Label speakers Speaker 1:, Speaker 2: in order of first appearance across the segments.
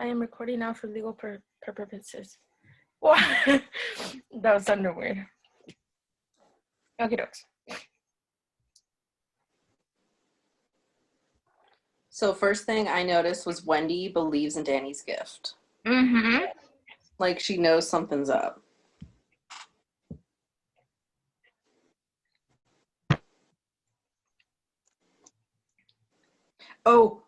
Speaker 1: I am recording now for legal purposes. What? That was sounded weird. Okay, dokes.
Speaker 2: So first thing I noticed was Wendy believes in Danny's gift.
Speaker 1: Mm-hmm.
Speaker 2: Like she knows something's up. Oh,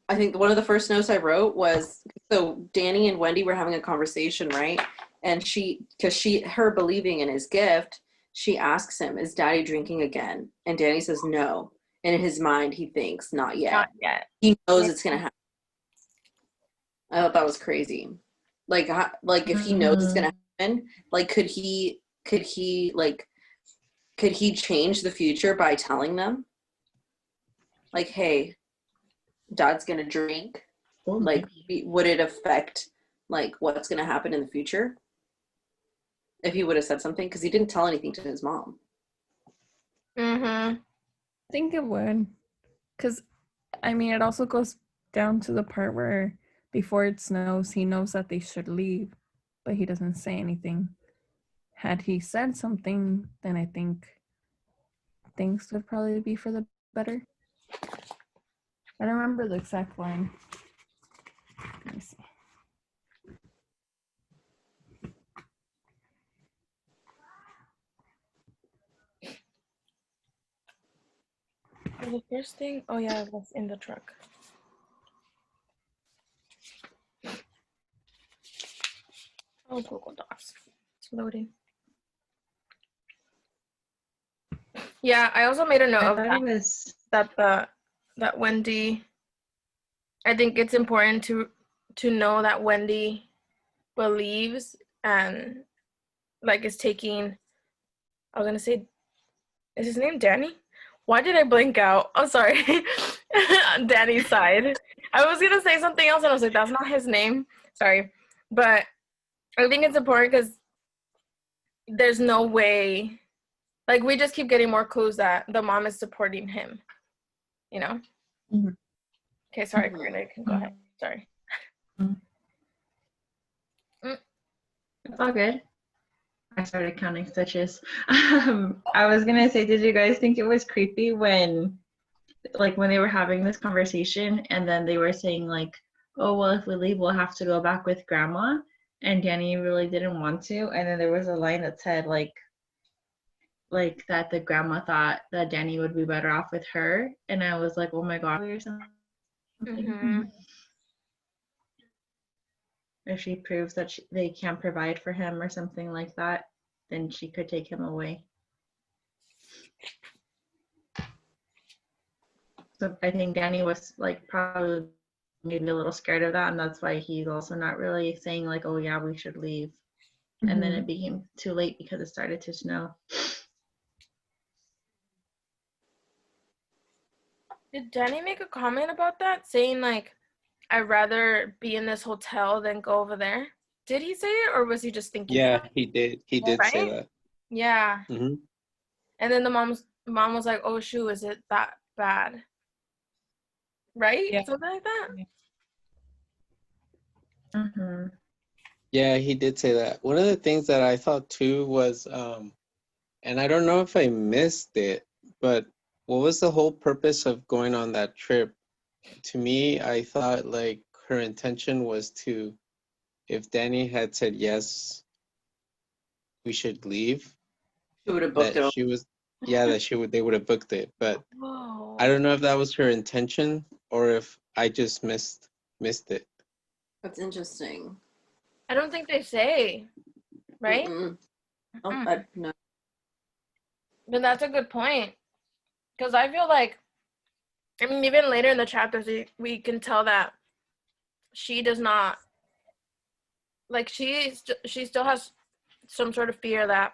Speaker 2: I think one of the first notes I wrote was, so Danny and Wendy were having a conversation, right? And her believing in his gift, she asks him, is Daddy drinking again? And Danny says no. And in his mind, he thinks, not yet.
Speaker 1: Not yet.
Speaker 2: He knows it's going to happen. I thought that was crazy. Like if he knows it's going to happen, like, could he change the future by telling them? Like, hey, Dad's going to drink. Like, would it affect, like, what's going to happen in the future? If he would have said something, because he didn't tell anything to his mom.
Speaker 1: Mm-hmm.
Speaker 3: I think it would. Because, I mean, it also goes down to the part where before it snows, he knows that they should leave, but he doesn't say anything. Had he said something, then I think things would probably be for the better. I don't remember the exact line. Let me see.
Speaker 1: The first thing, oh yeah, it was in the truck. Oh, Google Docs. It's loading. Yeah, I also made a note of that Wendy. I think it's important to know that Wendy believes and like is taking. I was gonna say, is his name Danny? Why did I blink out? I'm sorry. Danny's side. I was gonna say something else and I was like, that's not his name. Sorry, but I think it's important because there's no way. Like, we just keep getting more clues that the mom is supporting him, you know?
Speaker 3: Mm-hmm.
Speaker 1: Okay, sorry, Corinne, you can go ahead. Sorry.
Speaker 4: It's all good. I started counting stitches. I was gonna say, did you guys think it was creepy when they were having this conversation and then they were saying like, oh, well, if we leave, we'll have to go back with Grandma, and Danny really didn't want to, and then there was a line that said like that the grandma thought that Danny would be better off with her, and I was like, oh my god, or something.
Speaker 1: Mm-hmm.
Speaker 4: If she proves that they can't provide for him or something like that, then she could take him away. So I think Danny was like probably maybe a little scared of that, and that's why he's also not really saying like, oh yeah, we should leave. Mm-hmm. And then it became too late because it started to snow.
Speaker 1: Did Danny make a comment about that, saying like, I'd rather be in this hotel than go over there? Did he say it, or was he just thinking?
Speaker 5: Yeah, he did. He did
Speaker 1: right?
Speaker 5: say that.
Speaker 1: Yeah.
Speaker 5: Mm-hmm.
Speaker 1: And then the mom was like, "Oh shoot, is it that bad?" Right?
Speaker 3: Yeah.
Speaker 1: Something like that.
Speaker 4: Mm-hmm.
Speaker 5: Yeah, he did say that. One of the things that I thought too was, and I don't know if I missed it, but what was the whole purpose of going on that trip? To me, I thought like her intention was to, if Danny had said yes, we should leave.
Speaker 2: She would have booked it.
Speaker 5: They would have booked it. But
Speaker 1: Whoa.
Speaker 5: I don't know if that was her intention or if I just missed it.
Speaker 2: That's interesting.
Speaker 1: I don't think they say, right?
Speaker 2: Oh, no.
Speaker 1: But that's a good point, because I feel like, I mean, even later in the chapters, we can tell that she does not, like, she still has some sort of fear that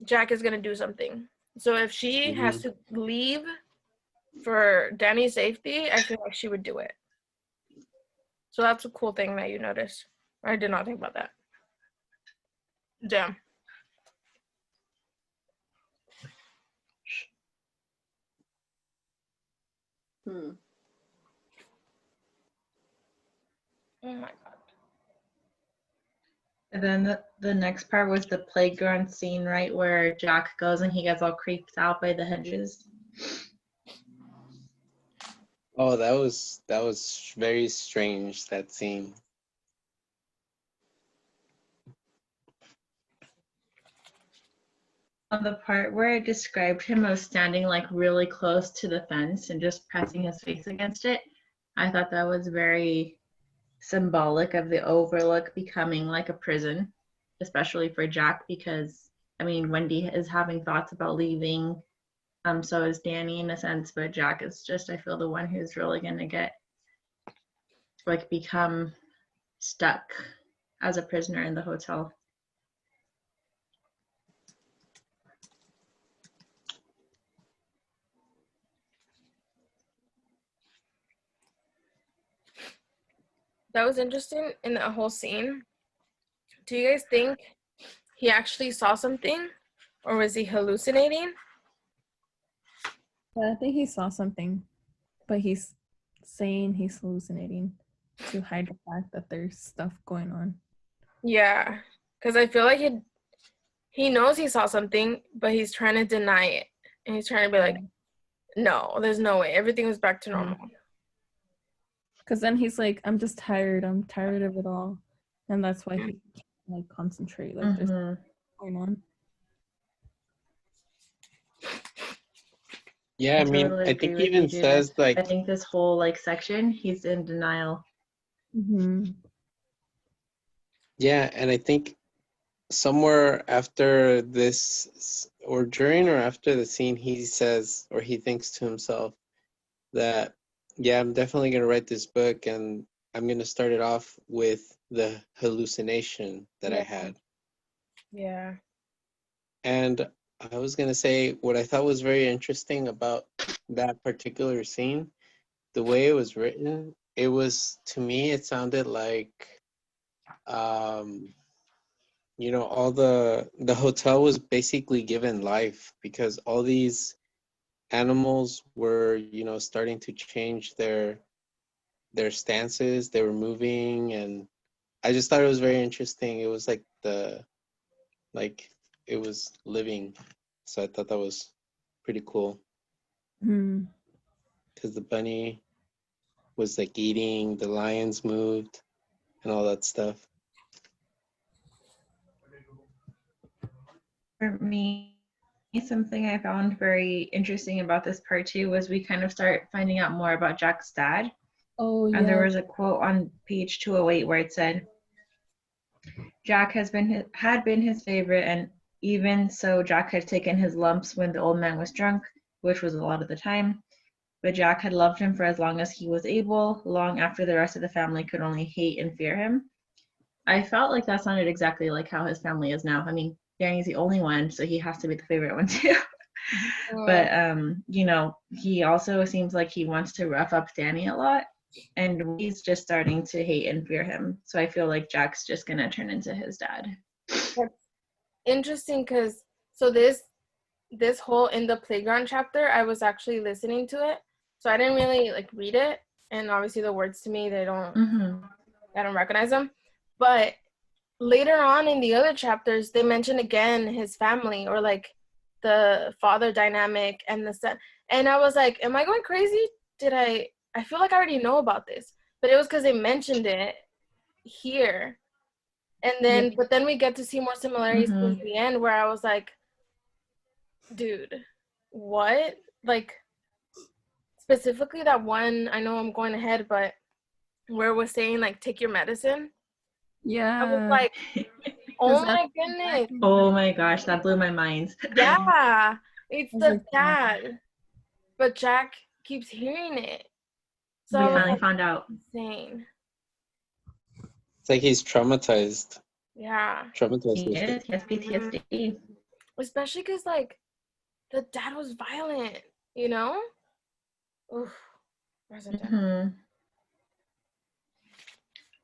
Speaker 1: Jack is going to do something. So if she has to leave for Danny's safety, I feel like she would do it. So that's a cool thing that you noticed. I did not think about that. Damn. Oh my god.
Speaker 4: And then the next part was the playground scene, right, where Jack goes and he gets all creeped out by the hedges.
Speaker 5: Oh, that was very strange, that scene.
Speaker 4: On the part where it described him as standing like really close to the fence and just pressing his face against it, I thought that was very symbolic of the Overlook becoming like a prison, especially for Jack, because I mean Wendy is having thoughts about leaving. So is Danny in a sense, but Jack is just, I feel, the one who's really gonna get like become stuck as a prisoner in the hotel.
Speaker 1: That was interesting in that whole scene. Do you guys think he actually saw something, or was he hallucinating?
Speaker 3: Yeah, I think he saw something, but he's saying he's hallucinating to hide the fact that there's stuff going on.
Speaker 1: Yeah, because I feel like he knows he saw something, but he's trying to deny it, and he's trying to be like, no, there's no way. Everything was back to normal.
Speaker 3: Because then he's like, I'm just tired. I'm tired of it all. And that's why he can't like concentrate. Like there's
Speaker 4: Mhm.
Speaker 3: going on.
Speaker 5: Yeah, I mean,
Speaker 4: totally
Speaker 5: I
Speaker 4: agree
Speaker 5: think he
Speaker 4: with you,
Speaker 5: even
Speaker 4: Judith.
Speaker 5: says like,
Speaker 4: I think this whole like section, he's in denial.
Speaker 3: Mm-hmm.
Speaker 5: yeah, and I think somewhere after this, or during or after the scene, he says, or he thinks to himself that, yeah, I'm definitely gonna write this book, and I'm gonna start it off with the hallucination that I
Speaker 1: Yeah.
Speaker 5: had.
Speaker 1: Yeah.
Speaker 5: And I was gonna say what I thought was very interesting about that particular scene, the way it was written, it was, to me, it sounded like, you know, all the hotel was basically given life, because all these animals were, you know, starting to change their stances, they were moving, and I just thought it was very interesting. It was like it was living. So I thought that was pretty cool,
Speaker 3: Mm-hmm.
Speaker 5: because the bunny was like eating, the lions moved, and all that stuff.
Speaker 4: For me, something I found very interesting about this part too was we kind of start finding out more about Jack's dad.
Speaker 3: Oh, yeah.
Speaker 4: And there was a quote on page 208 where it said, Jack had been his favorite, and even so, Jack had taken his lumps when the old man was drunk, which was a lot of the time. But Jack had loved him for as long as he was able, long after the rest of the family could only hate and fear him. I felt like that sounded exactly like how his family is now. I mean, Danny's the only one, so he has to be the favorite one too. But you know, he also seems like he wants to rough up Danny a lot, and he's just starting to hate and fear him. So I feel like Jack's just gonna turn into his dad.
Speaker 1: That's interesting, because so this whole in the playground chapter, I was actually listening to it, so I didn't really like read it, and obviously the words to me, I don't recognize them. But later on in the other chapters, they mention again his family, or like the father dynamic and the son, and I was like, am I going crazy? I feel like I already know about this, but it was because they mentioned it here. And then but then we get to see more similarities towards the end, where I was like, dude, what? Like, specifically that one, I know I'm going ahead, but where it was saying like take your medicine,
Speaker 3: Yeah.
Speaker 1: I was like, oh my goodness.
Speaker 4: Oh my gosh, that blew my mind.
Speaker 1: Yeah, it's
Speaker 3: I was
Speaker 1: the
Speaker 3: like,
Speaker 1: dad, but Jack keeps hearing it, so
Speaker 4: We
Speaker 1: I was
Speaker 4: finally
Speaker 1: like,
Speaker 4: found out.
Speaker 1: insane.
Speaker 5: It's like he's traumatized
Speaker 1: Yeah,
Speaker 5: with
Speaker 4: He
Speaker 5: it.
Speaker 4: is. He has PTSD.
Speaker 1: especially because like the dad was violent, you know. Oof.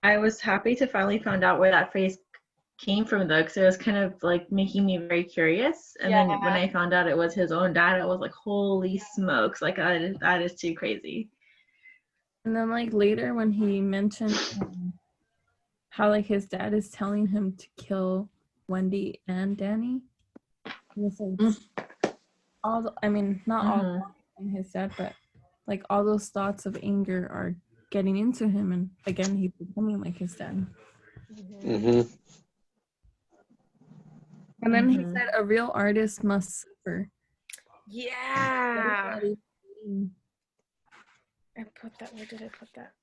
Speaker 4: I was happy to finally find out where that phrase came from though, because it was kind of like making me very curious. And then when I found out it was his own dad, I was like, holy smokes, like that is too crazy.
Speaker 3: And then like later when he mentioned how like his dad is telling him to kill Wendy and Danny. And it's like all the, I mean, not
Speaker 4: Mhm.
Speaker 3: all in his dad, but like all those thoughts of anger are getting into him, and again he's becoming like his dad.
Speaker 5: Hmm.
Speaker 3: And then he
Speaker 4: Mhm.
Speaker 3: said a real artist must suffer.
Speaker 1: Yeah.
Speaker 3: Everybody-
Speaker 1: I put that. Where did I put that?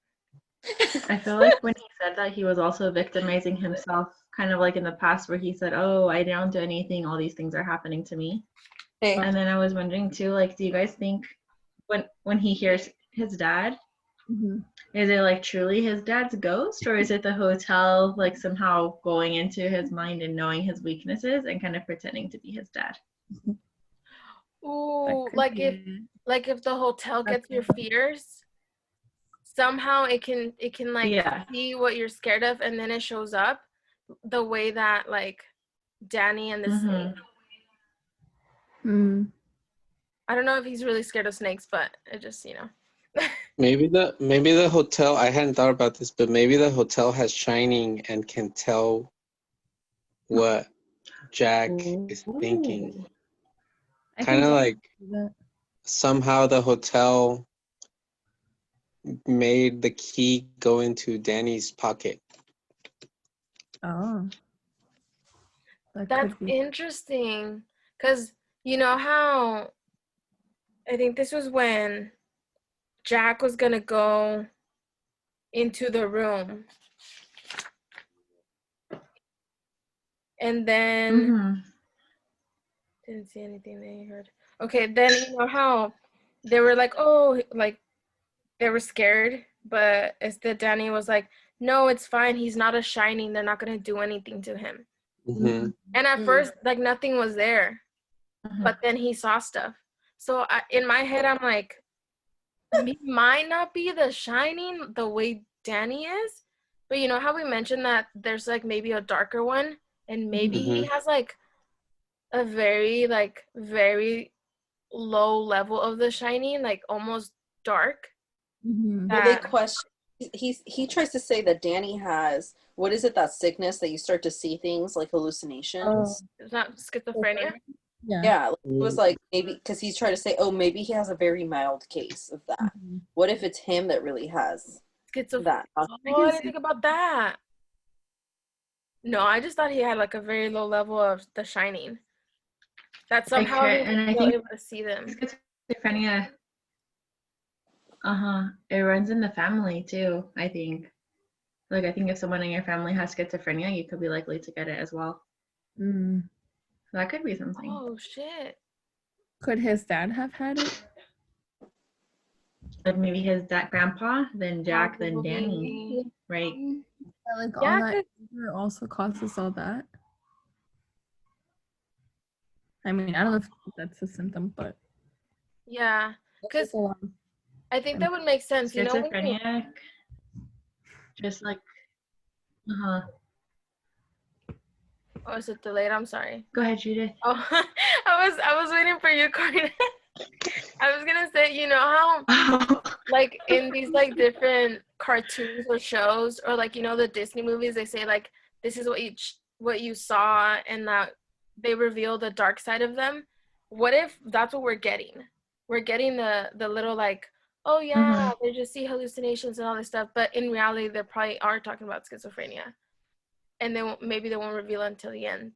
Speaker 4: I feel like when he said that, he was also victimizing himself, kind of like in the past where he said, "Oh, I don't do anything. All these things are happening to me."
Speaker 2: Hey,
Speaker 4: And then I was wondering too, like, do you guys think when he hears his dad,
Speaker 3: Mhm.
Speaker 4: is it like truly his dad's ghost, or is it the hotel like somehow going into his mind and knowing his weaknesses and kind of pretending to be his dad?
Speaker 3: That
Speaker 1: Ooh,
Speaker 3: could be it.
Speaker 1: like if the hotel
Speaker 3: That's
Speaker 1: gets your fears, somehow it can like
Speaker 4: Yeah.
Speaker 1: see what you're scared of, and then it shows up the way that like Danny and the snake.
Speaker 4: Mhm.
Speaker 3: Mm.
Speaker 1: I don't know if he's really scared of snakes, but it just, you know.
Speaker 5: Maybe the hotel, I hadn't thought about this, but maybe the hotel has shining and can tell what Jack is thinking.
Speaker 4: Ooh.
Speaker 3: I
Speaker 5: Kind of
Speaker 3: think
Speaker 5: like
Speaker 3: that.
Speaker 5: somehow the hotel made the key go into Danny's pocket.
Speaker 3: Oh, that
Speaker 1: That's
Speaker 3: could be.
Speaker 1: interesting. Because you know how I think this was when Jack was going to go into the room. And then
Speaker 4: Mhm.
Speaker 1: didn't see anything they heard. Okay, then you know how they were like, oh, like they were scared, but instead Danny was like, no, it's fine. He's not a shining. They're not going to do anything to him.
Speaker 5: Hmm.
Speaker 1: And at first, like nothing was there,
Speaker 4: Mhm.
Speaker 1: but then he saw stuff. So in my head, I'm like, he might not be the shining the way Danny is, but you know how we mentioned that there's like maybe a darker one, and maybe he has like a very low level of the shining, like almost dark.
Speaker 3: Mhm.
Speaker 2: well, they
Speaker 1: That
Speaker 2: question. He tries to say that Danny has, what is it, that sickness that you start to see things like hallucinations?
Speaker 1: it's not schizophrenia.
Speaker 3: Yeah.
Speaker 2: Yeah, like, it was like maybe because he's trying to say, oh, maybe he has a very mild case of that.
Speaker 3: Mhm.
Speaker 2: What if it's him that really has
Speaker 1: Schizophrenia.
Speaker 2: that?
Speaker 1: Oh, I didn't think about that. No, I just thought he had like a very low level of the shining. That somehow he was
Speaker 4: And I
Speaker 1: still
Speaker 4: think
Speaker 1: able to see them.
Speaker 4: schizophrenia, it runs in the family too, I think. Like, I think if someone in your family has schizophrenia, you could be likely to get it as well.
Speaker 3: Mm.
Speaker 4: That could be something.
Speaker 1: Oh shit.
Speaker 3: Could his dad have had it?
Speaker 4: Like maybe his dad, grandpa, then Jack, then Danny,
Speaker 1: Probably.
Speaker 4: right?
Speaker 3: Like all
Speaker 1: Yeah,
Speaker 3: that
Speaker 1: 'cause-
Speaker 3: anger also causes all that. I mean, I don't know if that's a symptom, but
Speaker 1: yeah. Because
Speaker 3: it's a lot.
Speaker 1: I think that would make sense. You know, when you,
Speaker 4: Schizophrenic, just like,
Speaker 1: oh, is it delayed? I'm sorry.
Speaker 4: Go ahead, Judith.
Speaker 1: Oh, I was waiting for you, Corey. I was gonna say, you know how like in these like different cartoons or shows, or like, you know, the Disney movies, they say like this is what you saw, and that they reveal the dark side of them. What if that's what we're getting? We're getting the little like, oh yeah, they just see hallucinations and all this stuff, but in reality they probably are talking about schizophrenia, and maybe they won't reveal it until the end.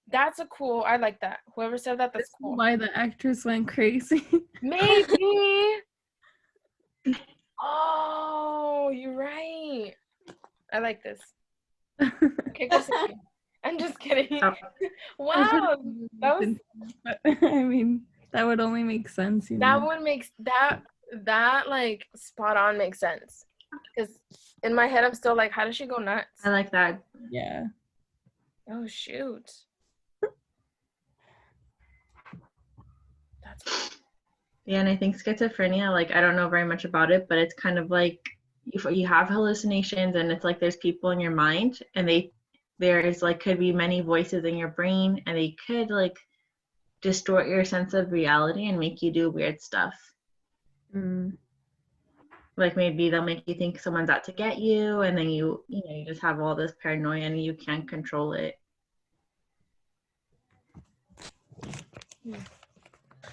Speaker 1: That's a cool. I like that. Whoever said that, that's cool.
Speaker 3: Why the actress went crazy.
Speaker 1: Maybe. Oh, you're right. I like this. Okay, go see it. I'm just kidding.
Speaker 4: Oh.
Speaker 1: Wow, that was
Speaker 3: I mean, that would only make sense, you
Speaker 1: that
Speaker 3: know.
Speaker 1: would make that like spot on makes sense. Because in my head, I'm still like, how does she go nuts?
Speaker 4: I like that.
Speaker 3: Yeah.
Speaker 1: Oh shoot. That's
Speaker 4: Yeah, and I think schizophrenia, like, I don't know very much about it, but it's kind of like you have hallucinations, and it's like there's people in your mind, and there is like could be many voices in your brain, and they could like distort your sense of reality and make you do weird stuff.
Speaker 3: Mm.
Speaker 4: Like maybe they'll make you think someone's out to get you, and then you just have all this paranoia and you can't control it.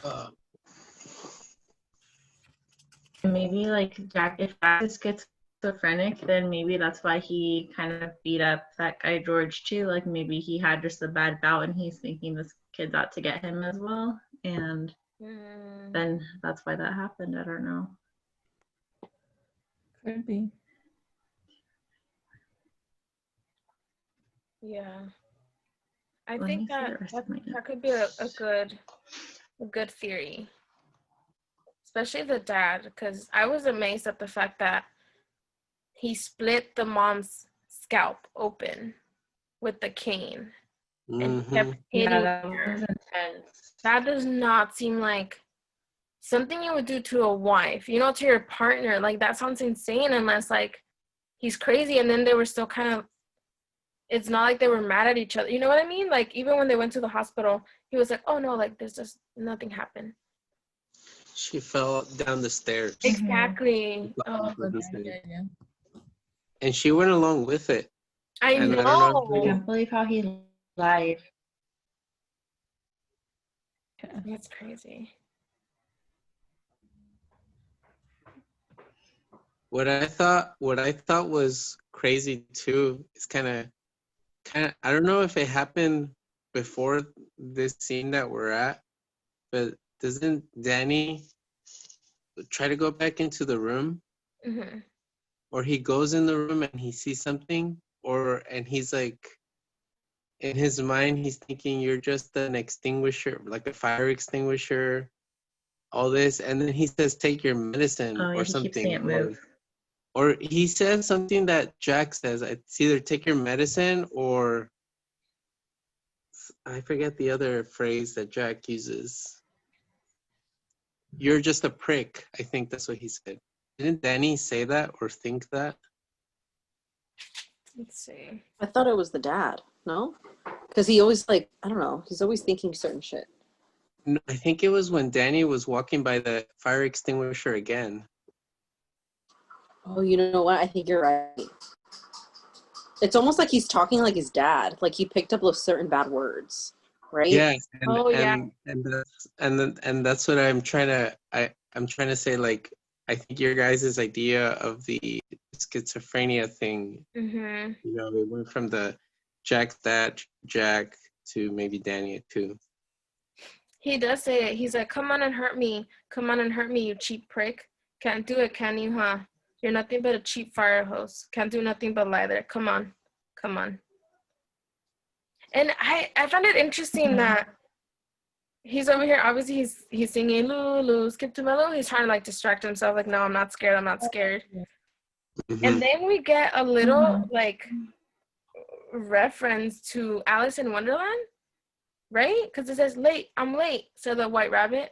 Speaker 5: Uh,
Speaker 4: And maybe like if Jack is schizophrenic, then maybe that's why he kind of beat up that guy George too. Like maybe he had just a bad bout and he's thinking this kid's out to get him as well. And then that's why that happened. I don't know.
Speaker 3: Could be.
Speaker 1: Yeah. I
Speaker 4: Let me
Speaker 1: think
Speaker 4: see
Speaker 1: that
Speaker 4: the rest of my
Speaker 1: that could be a good theory, especially the dad, because I was amazed at the fact that he split the mom's scalp open with the cane and he kept
Speaker 5: mhm.
Speaker 1: hitting
Speaker 4: Yeah, that
Speaker 1: her.
Speaker 4: was intense.
Speaker 1: That does not seem like something you would do to a wife, you know, to your partner. Like, that sounds insane unless, like, he's crazy. And then they were still kind of, it's not like they were mad at each other. You know what I mean? Like, even when they went to the hospital, he was like, oh, no, like, there's just nothing happened.
Speaker 5: She fell down the stairs.
Speaker 1: Exactly. Oh,
Speaker 5: Off of the
Speaker 3: Yeah,
Speaker 5: stairs.
Speaker 3: yeah.
Speaker 5: And she went along with it.
Speaker 1: I
Speaker 5: And I don't know if
Speaker 4: I
Speaker 1: know.
Speaker 4: can't believe how he lied.
Speaker 3: Yeah.
Speaker 1: That's crazy.
Speaker 5: What I thought was crazy too is kind of I don't know if it happened before this scene that we're at, but doesn't Danny try to go back into the room,
Speaker 1: Hmm.
Speaker 5: or he goes in the room and he sees something, and he's like, in his mind he's thinking you're just an extinguisher, like a fire extinguisher, all this, and then he says take your medicine
Speaker 4: Oh yeah,
Speaker 5: or
Speaker 4: he keeps seeing
Speaker 5: something,
Speaker 4: it move.
Speaker 5: or he says something that Jack says. It's either take your medicine or I forget the other phrase that Jack uses. You're just a prick. I think that's what he said. Didn't Danny say that or think that?
Speaker 1: Let's see.
Speaker 2: I thought it was the dad. No, because he always like I don't know. He's always thinking certain shit.
Speaker 5: No, I think it was when Danny was walking by the fire extinguisher again.
Speaker 2: Oh, you know what? I think you're right. It's almost like he's talking like his dad. Like he picked up those certain bad words, right?
Speaker 5: Yeah,
Speaker 1: Oh, yeah.
Speaker 5: and that's what I'm trying to I'm trying to say. Like, I think your guys' idea of the schizophrenia thing,
Speaker 1: Hmm.
Speaker 5: you know, it went from the Jack to maybe Danny too.
Speaker 1: He does say it. He's like, come on and hurt me. Come on and hurt me, you cheap prick. Can't do it, can you, huh? You're nothing but a cheap fire hose. Can't do nothing but lie there. Come on. Come on. And I found it interesting that he's over here. Obviously, he's singing Lulu, skip to mellow. He's trying to like distract himself. Like, no, I'm not scared. I'm not scared.
Speaker 5: Mhm.
Speaker 1: And then we get a little like reference to Alice in Wonderland, right? Because it says late. I'm late. So the White Rabbit.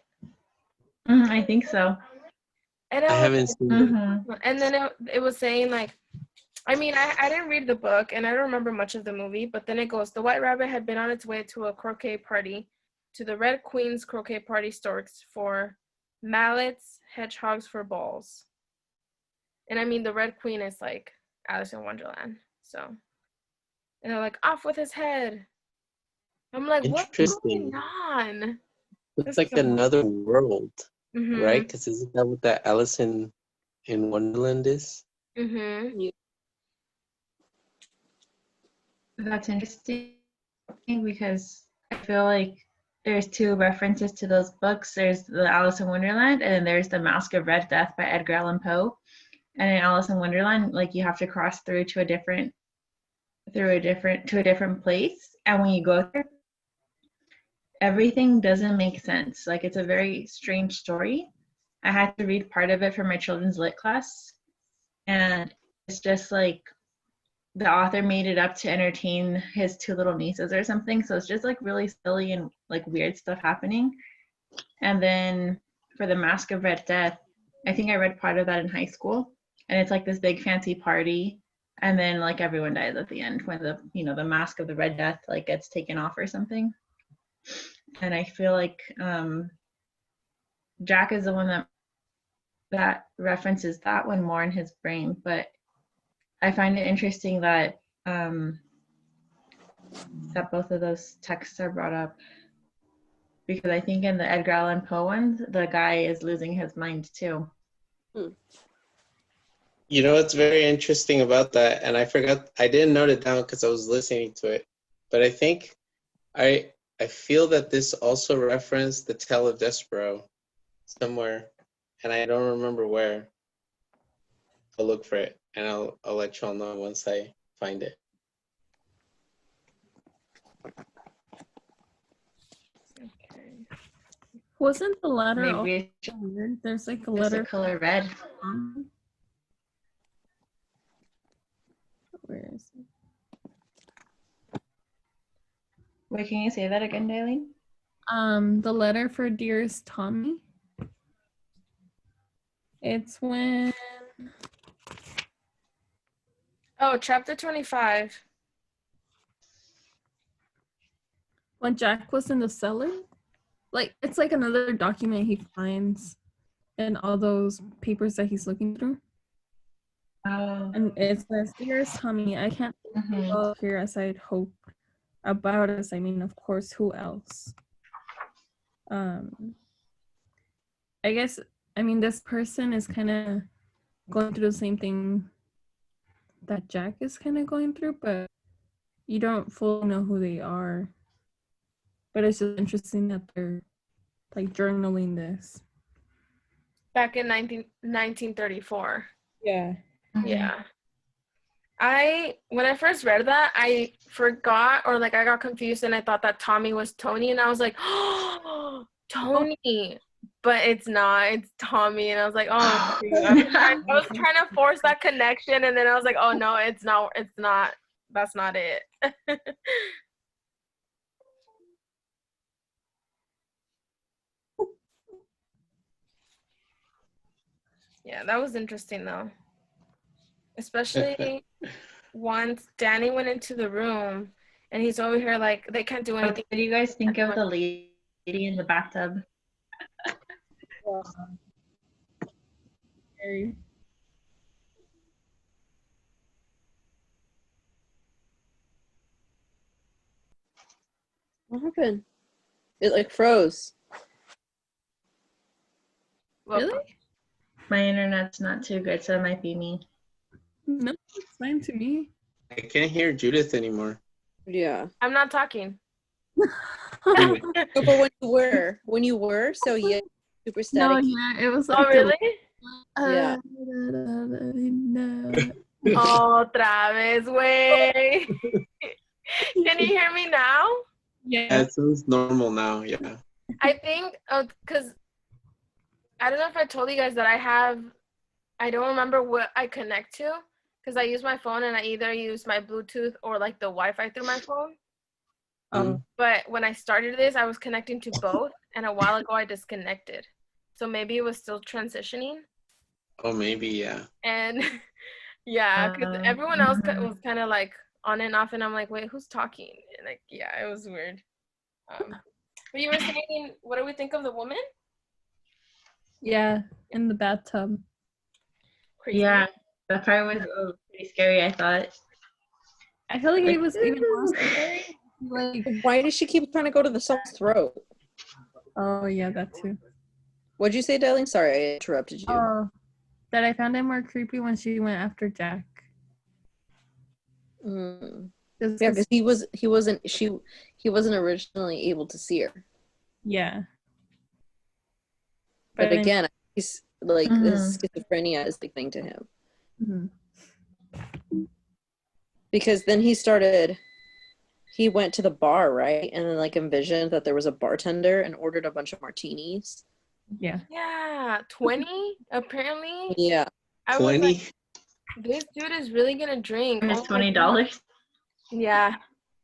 Speaker 4: I think so.
Speaker 1: And
Speaker 5: I
Speaker 1: I was,
Speaker 5: haven't seen it.
Speaker 1: and then it was saying like, I mean, I didn't read the book and I don't remember much of the movie, but then it goes, the White Rabbit had been on its way to a croquet party, to the Red Queen's croquet party storks for mallets, hedgehogs for balls. And I mean, the Red Queen is like Alice in Wonderland. So, and they're like, off with his head. I'm like, what's
Speaker 5: Interesting.
Speaker 1: going on?
Speaker 5: It's like another world,
Speaker 1: Mm-hmm.
Speaker 5: right? Because isn't that what that Alice in Wonderland is?
Speaker 1: Mm-hmm.
Speaker 4: That's interesting because I feel like there's two references to those books. There's the Alice in Wonderland, and then there's the Mask of Red Death by Edgar Allan Poe. And in Alice in Wonderland, like you have to cross through to a different place, and when you go there, everything doesn't make sense. Like it's a very strange story. I had to read part of it for my children's lit class, and it's just like the author made it up to entertain his two little nieces or something. So it's just like really silly and like weird stuff happening. And then for the Mask of Red Death, I think I read part of that in high school, and it's like this big fancy party, and then like everyone dies at the end when the Mask of the Red Death like gets taken off or something. And I feel like Jack is the one that that references that one more in his brain. But I find it interesting that that both of those texts are brought up, because I think in the Edgar Allan Poe ones, the guy is losing his mind too.
Speaker 5: You know what's very interesting about that, and I didn't note it down because I was listening to it, but I think I feel that this also referenced the Tale of Despero somewhere, and I don't remember where. I'll look for it, and I'll let y'all know once I find it.
Speaker 1: Okay.
Speaker 3: Wasn't the letter also
Speaker 4: Maybe it's
Speaker 3: weird? There's like a
Speaker 4: just the
Speaker 3: letter.
Speaker 4: color red.
Speaker 3: Where is it?
Speaker 4: Wait, can you say that again, Daleen?
Speaker 3: The letter for Dearest Tommy. It's when
Speaker 1: Oh, chapter 25.
Speaker 3: Jack was in the cellar. Like it's like another document he finds in all those papers that he's looking through.
Speaker 4: Oh.
Speaker 3: And it says, Dearest Tommy, I can't
Speaker 4: Mhm.
Speaker 3: go here as I'd hoped. About us, I mean, of course, who else? I guess, I mean, this person is kind of going through the same thing that Jack is kind of going through, but you don't fully know who they are. But it's just interesting that they're like journaling this.
Speaker 1: Back in 1934.
Speaker 3: Yeah.
Speaker 4: Mhm.
Speaker 1: Yeah. When I first read that, I forgot, or like I got confused and I thought that Tommy was Tony, and I was like, oh, Tony. But it's not, it's Tommy. And I was like, oh, shoot. I was trying to force that connection, and then I was like, oh no, it's not, that's not it. Yeah, that was interesting though. Especially once Danny went into the room and he's over here like they can't do
Speaker 4: What
Speaker 1: anything.
Speaker 4: did you guys think of the lady in the bathtub?
Speaker 3: Scary.
Speaker 2: What happened? It like froze.
Speaker 1: Well,
Speaker 3: Really?
Speaker 4: My internet's not too good, so it might be me.
Speaker 3: No, it's fine to me.
Speaker 5: I can't hear Judith anymore.
Speaker 2: Yeah.
Speaker 1: I'm not talking.
Speaker 5: Anyway,
Speaker 2: No, but when you were, so yeah, super
Speaker 3: No,
Speaker 2: static.
Speaker 3: yeah, it was like
Speaker 1: Oh, really?
Speaker 2: Yeah.
Speaker 1: Otra vez, güey. Can you hear me now?
Speaker 3: Yeah.
Speaker 5: it sounds normal now. Yeah.
Speaker 1: I think, because I don't know if I told you guys that I don't remember what I connect to, because I use my phone and I either use my Bluetooth or like the Wi-Fi through my phone.
Speaker 3: Oh,
Speaker 1: But when I started this, I was connecting to both, and a while ago I disconnected. So maybe it was still transitioning.
Speaker 5: Oh, maybe, yeah.
Speaker 1: And yeah, because everyone else was kind of like on and off, and I'm like, wait, who's talking? And like, yeah, it was weird. But you were saying, what do we think of the woman?
Speaker 3: yeah, in the bathtub.
Speaker 1: Crazy.
Speaker 4: Yeah, that part was pretty scary, I thought.
Speaker 3: I feel like it was even more scary. Like,
Speaker 2: Why does she keep trying to go to the someone's throat?
Speaker 3: oh yeah, that too.
Speaker 2: What'd you say, Darling? Sorry, I interrupted you.
Speaker 3: That I found it more creepy when she went after Jack.
Speaker 2: Mm.
Speaker 3: Just
Speaker 2: Yeah,
Speaker 3: 'cause-
Speaker 2: because he wasn't originally able to see her.
Speaker 3: yeah.
Speaker 2: But
Speaker 3: then-
Speaker 2: again, he's like
Speaker 4: Mhm.
Speaker 2: his schizophrenia is the thing to him.
Speaker 3: Mhm.
Speaker 2: Because then he went to the bar, right? And then like envisioned that there was a bartender and ordered a bunch of martinis.
Speaker 3: Yeah.
Speaker 1: Yeah, 20 apparently.
Speaker 2: Yeah.
Speaker 1: I was
Speaker 5: 20?
Speaker 1: like, this dude is really gonna drink.
Speaker 4: It's
Speaker 1: Oh my God.
Speaker 4: $20.
Speaker 1: Yeah.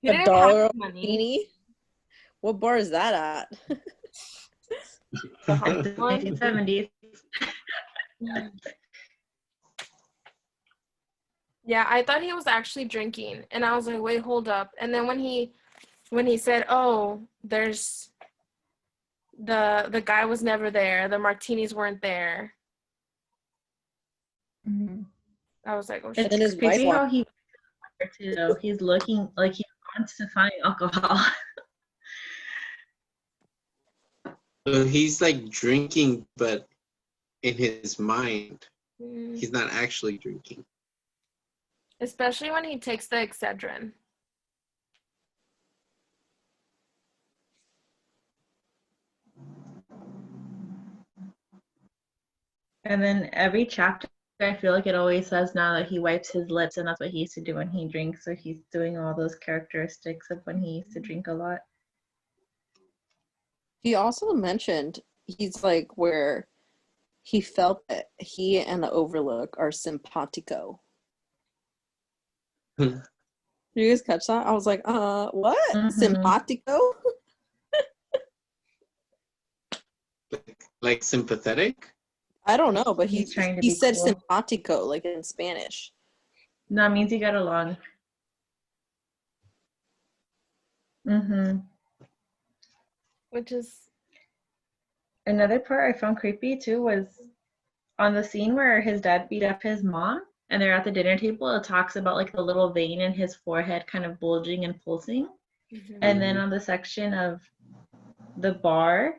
Speaker 1: He
Speaker 2: $1
Speaker 1: didn't have
Speaker 2: a
Speaker 1: money.
Speaker 2: martini? What bar is that at?
Speaker 1: The
Speaker 4: It's
Speaker 1: hard
Speaker 4: the
Speaker 1: one.
Speaker 4: 1970s.
Speaker 1: Yeah, I thought he was actually drinking, and I was like, wait, hold up. And then when he said, oh, there's the guy was never there, the martinis weren't there,
Speaker 3: Mhm.
Speaker 1: I was like, oh
Speaker 2: And
Speaker 1: shit.
Speaker 2: then his wife
Speaker 4: Creepy how
Speaker 2: walked.
Speaker 4: he too, though. He's looking like he wants to find alcohol.
Speaker 5: So he's like drinking, but in his mind,
Speaker 1: Mm.
Speaker 5: he's not actually drinking.
Speaker 1: Especially when he takes the Excedrin.
Speaker 4: And then every chapter, I feel like it always says now that he wipes his lips, and that's what he used to do when he drinks. So he's doing all those characteristics of when he used to drink a lot.
Speaker 2: He also mentioned he's like where he felt that he and the Overlook are simpatico.
Speaker 5: Hmm.
Speaker 2: You guys catch that? I was like, what?
Speaker 4: Mhm.
Speaker 2: Simpatico?
Speaker 5: Like sympathetic?
Speaker 2: I don't know, but
Speaker 4: He's trying to
Speaker 2: he
Speaker 4: be
Speaker 2: said
Speaker 4: cool.
Speaker 2: simpatico like in Spanish.
Speaker 4: No, it means you get along.
Speaker 1: Which is
Speaker 4: Another part I found creepy too was on the scene where his dad beat up his mom and they're at the dinner table. It talks about like the little vein in his forehead kind of bulging and pulsing. And then on the section of the bar,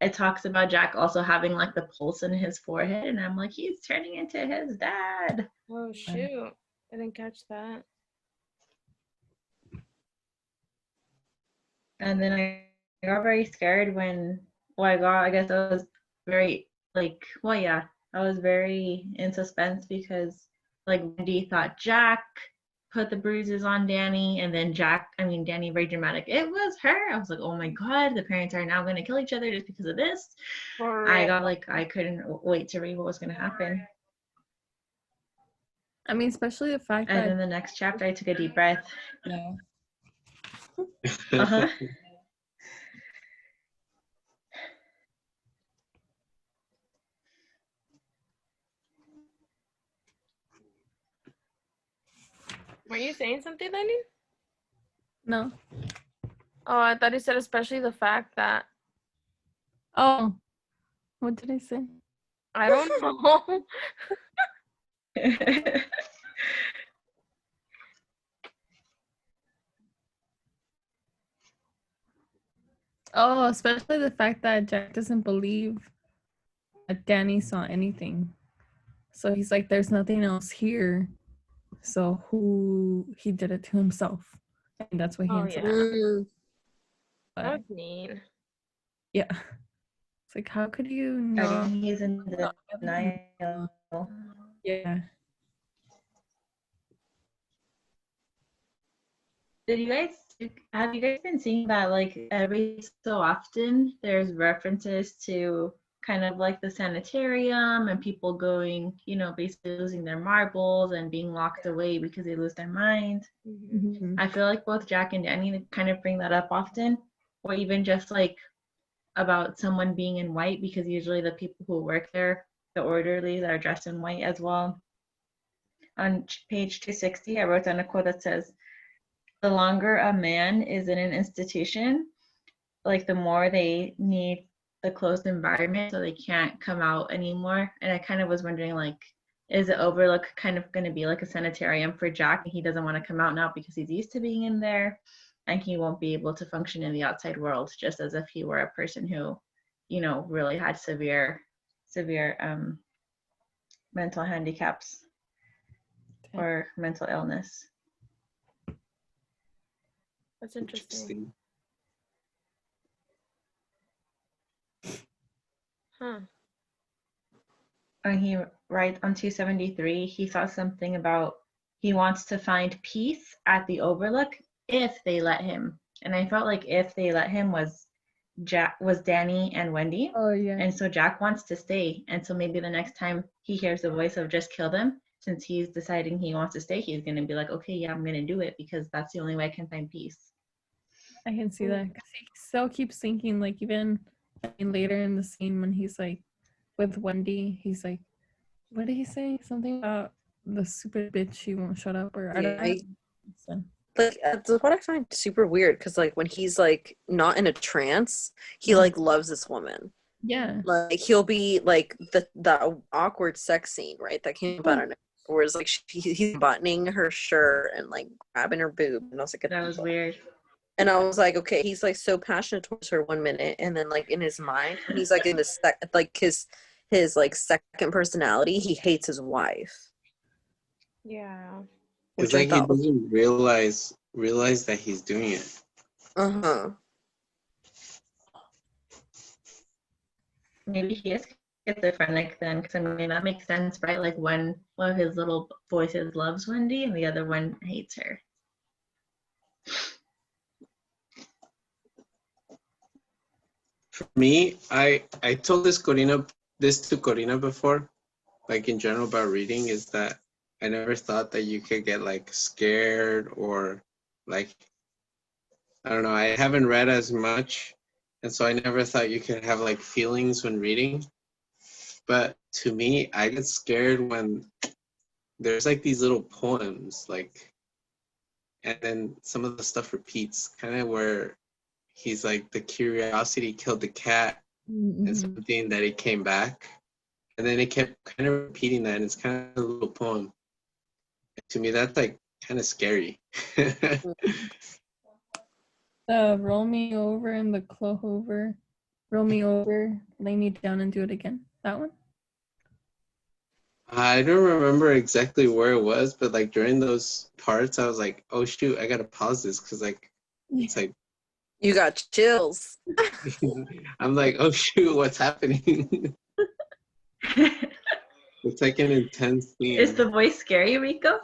Speaker 4: it talks about Jack also having like the pulse in his forehead. And I'm like, he's turning into his dad.
Speaker 1: oh shoot. I didn't catch that.
Speaker 4: And then I got very scared when, I guess I was very, like, well, yeah, I was very in suspense because, like, Wendy thought Jack put the bruises on Danny, and then Danny, very dramatic, it was her. I was like, oh my God, the parents are now going to kill each other just because of this.
Speaker 1: For
Speaker 4: I
Speaker 1: real.
Speaker 4: got, like, I couldn't wait to read what was going to happen.
Speaker 3: I mean, especially the fact
Speaker 4: And
Speaker 3: that
Speaker 4: then the next chapter, I took a deep breath.
Speaker 3: yeah,
Speaker 4: Uh-huh.
Speaker 1: Were you saying something, Lenny?
Speaker 3: no.
Speaker 1: Oh, I thought you said especially the fact that
Speaker 3: Oh, what did I say?
Speaker 1: I don't know.
Speaker 3: Oh, especially the fact that Jack doesn't believe that Danny saw anything. So he's like, there's nothing else here. So he did it to himself. And that's what he
Speaker 1: Oh,
Speaker 3: ends up.
Speaker 1: yeah.
Speaker 2: Mm.
Speaker 3: But,
Speaker 1: That's mean.
Speaker 3: yeah. It's like, how could you
Speaker 4: I
Speaker 3: not?
Speaker 4: think he's in denial.
Speaker 3: Yeah.
Speaker 4: Have you guys been seeing that like every so often there's references to kind of like the sanitarium and people going, basically losing their marbles and being locked away because they lose their mind?
Speaker 3: Mhm.
Speaker 4: I feel like both Jack and Danny kind of bring that up often, or even just like about someone being in white, because usually the people who work there, the orderlies, are dressed in white as well. On page 260, I wrote down a quote that says, the longer a man is in an institution, like the more they need the closed environment so they can't come out anymore. And I kind of was wondering, like, is the Overlook kind of going to be like a sanitarium for Jack? He doesn't want to come out now because he's used to being in there and he won't be able to function in the outside world, just as if he were a person who, really had severe mental handicaps or mental illness.
Speaker 1: That's interesting. Huh.
Speaker 4: And he writes on 273, he saw something about he wants to find peace at the Overlook if they let him. And I felt like if they let him was Danny and Wendy.
Speaker 3: Oh, yeah.
Speaker 4: And so Jack wants to stay. And so maybe the next time he hears the voice of just kill them, since he's deciding he wants to stay, he's going to be like, okay, yeah, I'm going to do it because that's the only way I can find peace.
Speaker 3: I can see that. 'Cause he still keeps thinking, like, even later in the scene when he's like with Wendy, he's like, what did he say? Something about the stupid bitch, she won't shut up, or I don't know. So,
Speaker 2: Like that's what I find super weird because like when he's like not in a trance, he like loves this woman,
Speaker 3: Yeah.
Speaker 2: Like he'll be like the awkward sex scene, right? That came up out of nowhere. Whereas like he's buttoning her shirt and like grabbing her boob, and I was like,
Speaker 4: That was weird.
Speaker 2: and I was like, okay, he's like so passionate towards her 1 minute, and then like in his mind, when he's like in the like his like second personality, he hates his wife.
Speaker 1: Yeah.
Speaker 5: It's
Speaker 2: Which I
Speaker 5: like he
Speaker 2: thought was
Speaker 5: doesn't realize that he's doing it.
Speaker 2: uh-huh.
Speaker 4: Maybe he is schizophrenic then, because I mean that makes sense, right? Like one of his little voices loves Wendy and the other one hates her.
Speaker 5: For me, I told this to Corina before, like in general about reading, is that I never thought that you could get like scared or like, I don't know, I haven't read as much, and so I never thought you could have like feelings when reading. But to me, I get scared when there's like these little poems, like, and then some of the stuff repeats, kind of where he's like, the curiosity killed the cat, and
Speaker 3: Mhm.
Speaker 5: something that it came back. And then it kept kind of repeating that, and it's kind of a little poem. To me, that's like kind of scary.
Speaker 3: The roll me over and the clover. Roll me over, lay me down and do it again. That one?
Speaker 5: I don't remember exactly where it was, but like during those parts, I was like, oh shoot, I gotta pause this because like it's like
Speaker 2: You got chills.
Speaker 5: I'm like, oh shoot, what's happening? It's like an intense scene.
Speaker 4: Is the voice scary, Rico?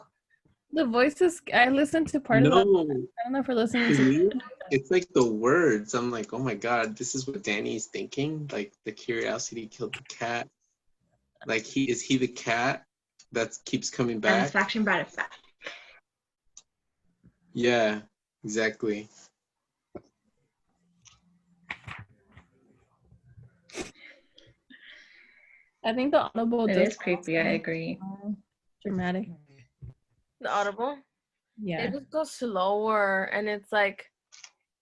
Speaker 3: The voices, I listened to part of that.
Speaker 5: No,
Speaker 3: I don't know if we're listening
Speaker 5: to
Speaker 3: to
Speaker 5: me, it's like the words. I'm like, oh my god, this is what Danny's thinking. Like the curiosity killed the cat. Like is he the cat that keeps coming back?
Speaker 4: Satisfaction brought it back.
Speaker 5: Yeah, exactly.
Speaker 3: I think the audible
Speaker 4: It
Speaker 3: does
Speaker 4: is creepy, I agree.
Speaker 3: dramatic.
Speaker 1: The Audible.
Speaker 3: Yeah.
Speaker 1: It just goes slower, and it's like,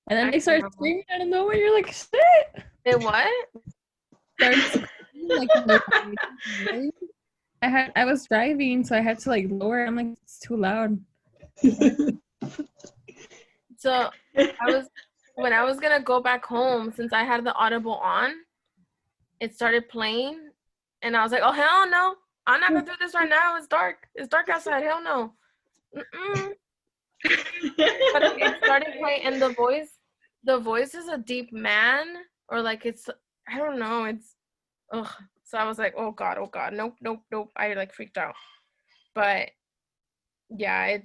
Speaker 3: And then
Speaker 1: I
Speaker 3: they start
Speaker 1: know.
Speaker 3: screaming out of nowhere. You're like, shit.
Speaker 1: it what?
Speaker 3: Start screaming, like, in the I was driving, so I had to like lower. I'm like, it's too loud.
Speaker 1: So when I was gonna go back home, since I had the Audible on, it started playing, and I was like, oh hell no, I'm not gonna do this right now. It's dark. It's dark outside. Hell no. Mm-mm. But it started playing, and the voice is a deep man, or like it's, I don't know. It's ugh. So I was like, oh god, nope. I like freaked out. But yeah,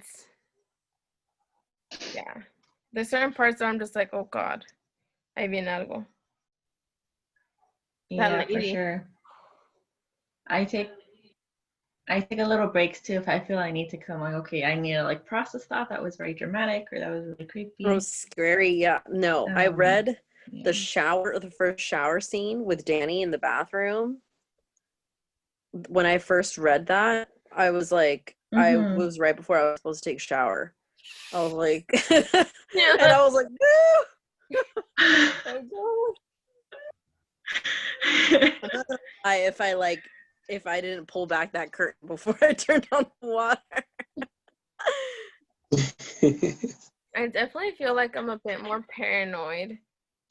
Speaker 1: there's certain parts that I'm just like, oh god, ahí viene algo.
Speaker 4: Yeah, for
Speaker 1: lady.
Speaker 4: sure. I take a little breaks too if I feel I need to, because I'm like, okay, I need to like process that was very dramatic or that was really creepy.
Speaker 2: It was scary. Yeah. No, I read
Speaker 4: Yeah.
Speaker 2: the first shower scene with Danny in the bathroom. When I first read that, I was like, I
Speaker 4: Mhm.
Speaker 2: was right before I was supposed to take a shower. I was like, and I was like, no. I'm not gonna lie, if I didn't pull back that curtain before I turned on the water.
Speaker 1: I definitely feel like I'm a bit more paranoid.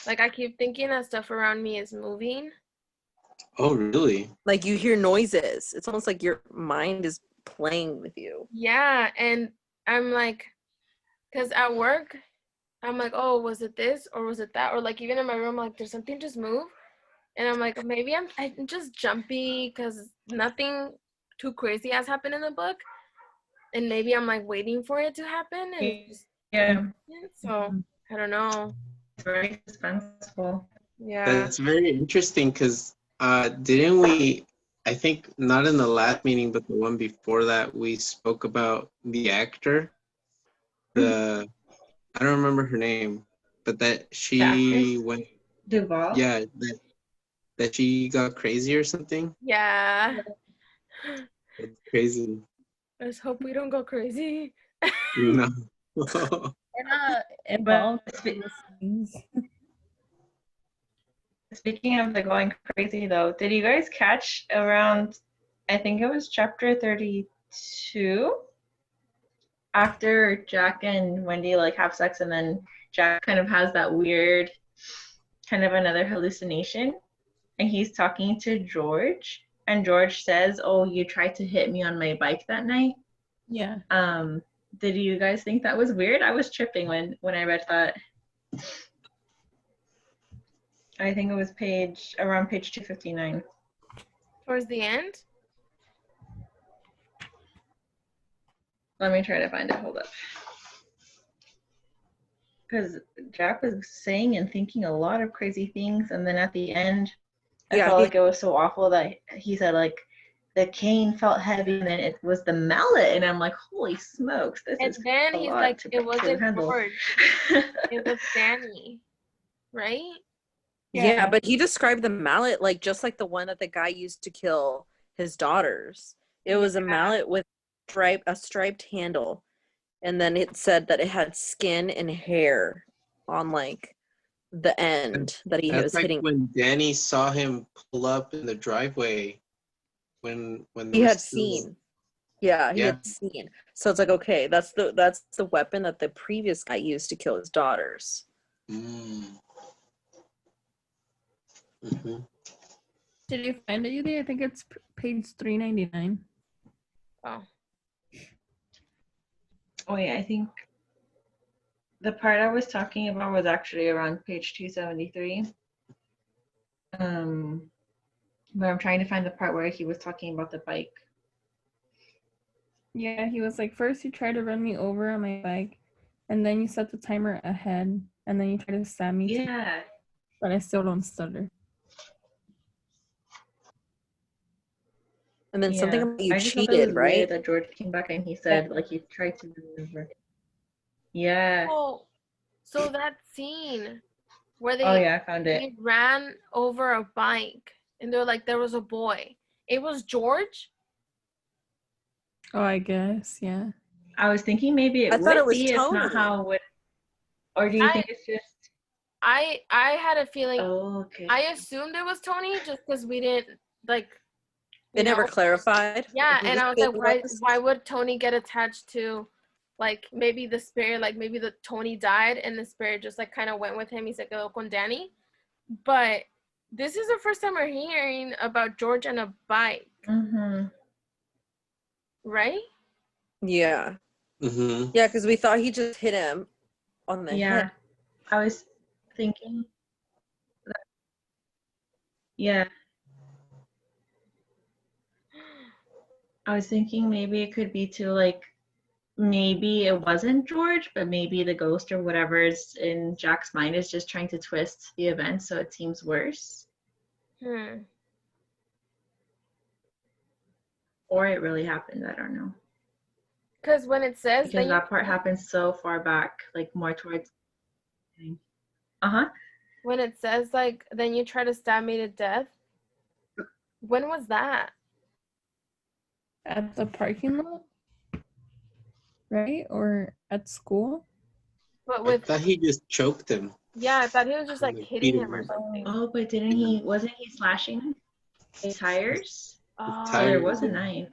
Speaker 1: Like I keep thinking that stuff around me is moving.
Speaker 5: Oh, really?
Speaker 2: Like you hear noises. It's almost like your mind is playing with you.
Speaker 1: Yeah, and I'm like, because at work, I'm like, oh, was it this or was it that? Or like even in my room, like, did something just move? And I'm like, maybe I'm just jumpy because nothing too crazy has happened in the book. And maybe I'm like waiting for it to happen. And it's just,
Speaker 4: Yeah,
Speaker 1: so I don't know.
Speaker 4: it's very suspenseful.
Speaker 1: Yeah.
Speaker 5: That's very interesting because didn't we, I think not in the last meeting, but the one before that, we spoke about the actor. I don't remember her name, but that she went,
Speaker 4: Duval.
Speaker 5: yeah, that she got crazy or something.
Speaker 1: Yeah.
Speaker 5: It's crazy.
Speaker 1: Let's hope we don't go crazy.
Speaker 5: No.
Speaker 3: We're not involved in these things.
Speaker 4: Speaking of the going crazy though, did you guys catch around, I think it was chapter 32, after Jack and Wendy like have sex and then Jack kind of has that weird kind of another hallucination and he's talking to George and George says, "Oh, you tried to hit me on my bike that night."
Speaker 3: Yeah.
Speaker 4: Did you guys think that was weird? I was tripping when I read that. I think it was around page 259.
Speaker 1: Towards the end?
Speaker 4: Let me try to find it. Hold up. Because Jack was saying and thinking a lot of crazy things, and then at the end, I
Speaker 2: Yeah,
Speaker 4: felt
Speaker 2: he-
Speaker 4: like it was so awful that he said like the cane felt heavy, and then it was the mallet, and I'm like, holy smokes, this
Speaker 1: And
Speaker 4: is
Speaker 1: then
Speaker 4: a
Speaker 1: he's
Speaker 4: lot
Speaker 1: like,
Speaker 4: to
Speaker 1: it wasn't
Speaker 4: handle.
Speaker 1: George, it was Danny, right?
Speaker 3: Yeah.
Speaker 6: But he described the mallet like just like the one that the guy used to kill his daughters. It was a mallet with a striped handle, and then it said that it had skin and hair on like the end that he
Speaker 5: That's
Speaker 6: was
Speaker 5: like
Speaker 6: hitting.
Speaker 5: when Danny saw him pull up in the driveway when
Speaker 6: He
Speaker 5: there
Speaker 6: had
Speaker 5: was still-
Speaker 6: seen. Yeah, he
Speaker 5: Yeah.
Speaker 6: had seen. So it's like, okay, that's the weapon that the previous guy used to kill his daughters.
Speaker 5: Mm. Mhm.
Speaker 3: Did you find it, Yudi? I think it's page 399.
Speaker 1: Oh,
Speaker 4: Oh yeah, I think the part I was talking about was actually around page 273. But I'm trying to find the part where he was talking about the bike.
Speaker 3: Yeah, he was like, first you tried to run me over on my bike, and then you set the timer ahead, and then you tried to stab me, too,
Speaker 4: Yeah.
Speaker 3: but I still don't stutter.
Speaker 6: And then something about you
Speaker 4: I just thought that
Speaker 6: cheated,
Speaker 4: was
Speaker 6: right?
Speaker 4: weird that George came back and he said like he tried to remember. Yeah.
Speaker 1: oh, so that scene where
Speaker 4: Oh yeah, I found it.
Speaker 1: they ran over a bike and they're like, there was a boy. It was George?
Speaker 3: Oh, I guess, yeah.
Speaker 4: I was thinking maybe it
Speaker 6: I
Speaker 4: would
Speaker 6: thought it was
Speaker 4: be. It's not
Speaker 6: Tony.
Speaker 4: how it would. Or do you think it's just?
Speaker 1: I had a feeling,
Speaker 4: Oh, okay.
Speaker 1: I assumed it was Tony just because we didn't, like,
Speaker 6: They
Speaker 1: you
Speaker 6: never
Speaker 1: know?
Speaker 6: clarified.
Speaker 1: Yeah,
Speaker 6: who
Speaker 1: and
Speaker 6: the
Speaker 1: I was like,
Speaker 6: kid was.
Speaker 1: why would Tony get attached to, like, maybe the spirit, like, maybe the Tony died and the spirit just, like, kind of went with him. He's like, oh, con Danny. But this is the first time we're hearing about George and a bike,
Speaker 4: Mm-hmm.
Speaker 1: right?
Speaker 6: Yeah,
Speaker 5: Mhm.
Speaker 6: yeah, because we thought he just hit him on the
Speaker 4: Yeah,
Speaker 6: head.
Speaker 4: I was thinking. Yeah, I was thinking maybe it could be to like maybe it wasn't George, but maybe the ghost or whatever is in Jack's mind is just trying to twist the event so it seems worse, or it really happened. I don't know
Speaker 1: Because when it says
Speaker 4: because
Speaker 1: that
Speaker 4: that part happens so far back, like more towards. Uh-huh.
Speaker 1: when it says like, then you try to stab me to death. When was that?
Speaker 3: At the parking lot? Right? Or at school?
Speaker 1: But
Speaker 5: I
Speaker 1: with
Speaker 5: thought he just choked him.
Speaker 1: yeah, I thought he was just like
Speaker 5: Like,
Speaker 1: hitting
Speaker 5: beat
Speaker 1: him or
Speaker 5: him.
Speaker 1: something.
Speaker 4: Oh, but wasn't he slashing his tires?
Speaker 1: Oh,
Speaker 4: So there
Speaker 5: tires.
Speaker 4: was a knife.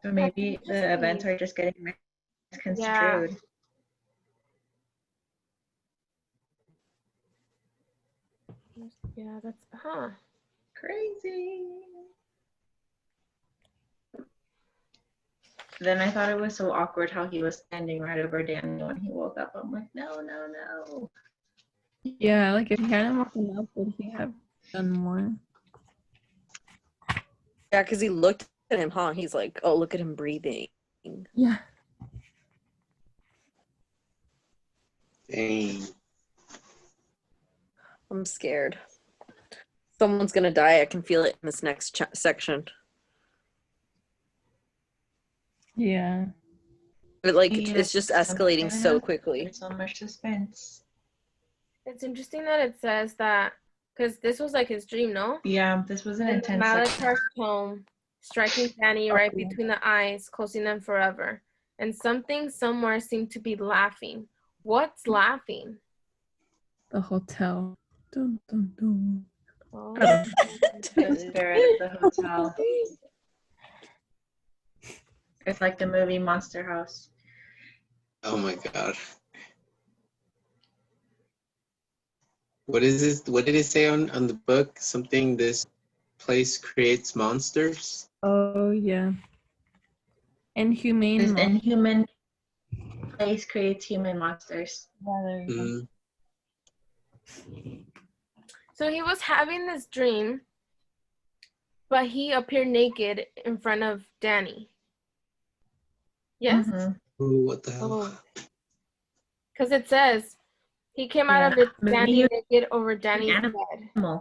Speaker 4: So maybe the
Speaker 1: interesting.
Speaker 4: events are just getting misconstrued.
Speaker 1: yeah, that's
Speaker 4: Crazy. Then I thought it was so awkward how he was standing right over Daniel when he woke up. I'm like, no, no, no.
Speaker 3: Yeah, like if he hadn't woken up, would he have done more?
Speaker 6: Yeah, because he looked at him, huh? He's like, oh, look at him breathing.
Speaker 3: Yeah.
Speaker 5: Dang.
Speaker 6: I'm scared. Someone's gonna die. I can feel it in this next section.
Speaker 3: Yeah.
Speaker 6: But like,
Speaker 4: Yeah,
Speaker 6: it's just
Speaker 4: something's
Speaker 6: escalating
Speaker 4: gonna
Speaker 6: so
Speaker 4: happen.
Speaker 6: quickly.
Speaker 4: There's so much suspense.
Speaker 1: It's interesting that it says that because this was like his dream, no?
Speaker 4: Yeah, this was an
Speaker 1: And the
Speaker 4: intense
Speaker 1: mallet
Speaker 4: section.
Speaker 1: charged home, striking Danny right
Speaker 3: Oh.
Speaker 1: between the eyes, closing them forever. And something somewhere seemed to be laughing. What's laughing?
Speaker 3: the hotel. Dun, dun, dun.
Speaker 1: Oh,
Speaker 4: The spirit of the hotel. It's like the movie Monster House.
Speaker 5: Oh my god. What is this? What did it say on the book? Something this place creates monsters?
Speaker 3: Oh yeah. Inhumane.
Speaker 4: This
Speaker 3: monster.
Speaker 4: inhuman place creates human monsters.
Speaker 3: Yeah, there you go.
Speaker 1: So he was having this dream, but he appeared naked in front of Danny. Yes?
Speaker 4: Mhm.
Speaker 5: Oh, what the hell?
Speaker 1: Oh. Because it says he came out of
Speaker 4: Yeah,
Speaker 1: it
Speaker 4: maybe
Speaker 1: standing
Speaker 4: you-
Speaker 1: naked over Danny's
Speaker 4: animal.
Speaker 1: bed.